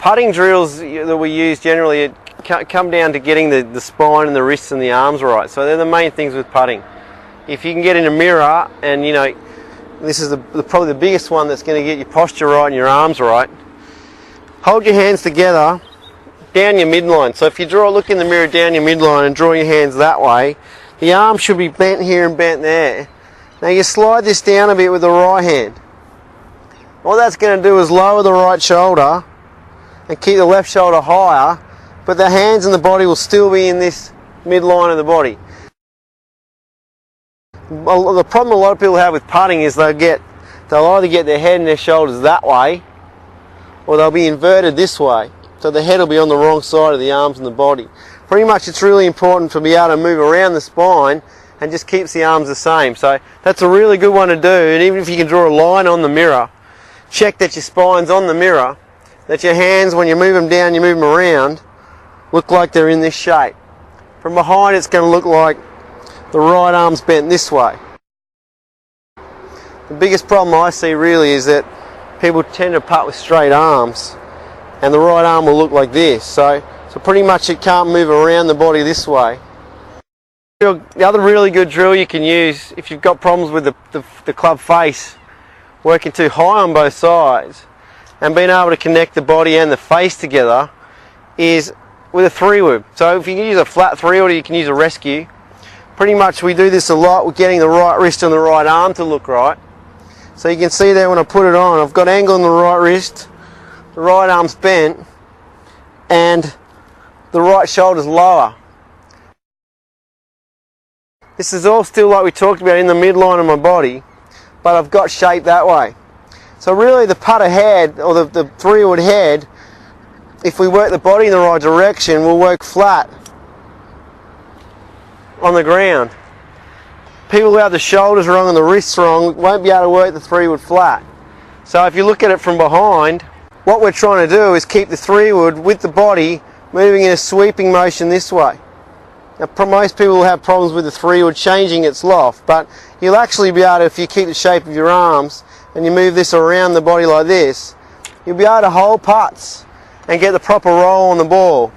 Putting drills that we use generally come down to getting the spine and the wrists and the arms right. So they're the main things with putting. If you can get in a mirror, and you know, this is probably the biggest one that's going to get your posture right and your arms right. Hold your hands together down your midline. So if you look in the mirror down your midline and draw your hands that way, the arm should be bent here and bent there. Now you slide this down a bit with the right hand. All that's going to do is lower the right shoulder and keep the left shoulder higher, but the hands and the body will still be in this midline of the body. Well, the problem a lot of people have with putting is they'll either get their head and their shoulders that way, or they'll be inverted this way. So the head will be on the wrong side of the arms and the body. Pretty much it's really important to be able to move around the spine and just keeps the arms the same. So that's a really good one to do, and even if you can draw a line on the mirror, check that your spine's on the mirror, that your hands, when you move them down, you move them around, look like they're in this shape. From behind it's going to look like the right arm's bent this way. The biggest problem I see really is that people tend to putt with straight arms and the right arm will look like this. So pretty much it can't move around the body this way. The other really good drill you can use if you've got problems with the club face working too high on both sides and being able to connect the body and the face together is with a 3-wood. So if you can use a flat 3-wood, or you can use a rescue. Pretty much we do this a lot with getting the right wrist and the right arm to look right. So you can see there when I put it on, I've got angle on the right wrist, the right arm's bent, and the right shoulder's lower. This is all still like we talked about in the midline of my body, but I've got shape that way. So really the putter head, or the 3-wood head, if we work the body in the right direction, will work flat on the ground. People who have the shoulders wrong and the wrists wrong won't be able to work the 3-wood flat. So if you look at it from behind, what we're trying to do is keep the 3-wood with the body moving in a sweeping motion this way. Now, most people will have problems with the 3-wood changing its loft, but you'll actually be able to, if you keep the shape of your arms and you move this around the body like this, you'll be able to hold putts and get the proper roll on the ball.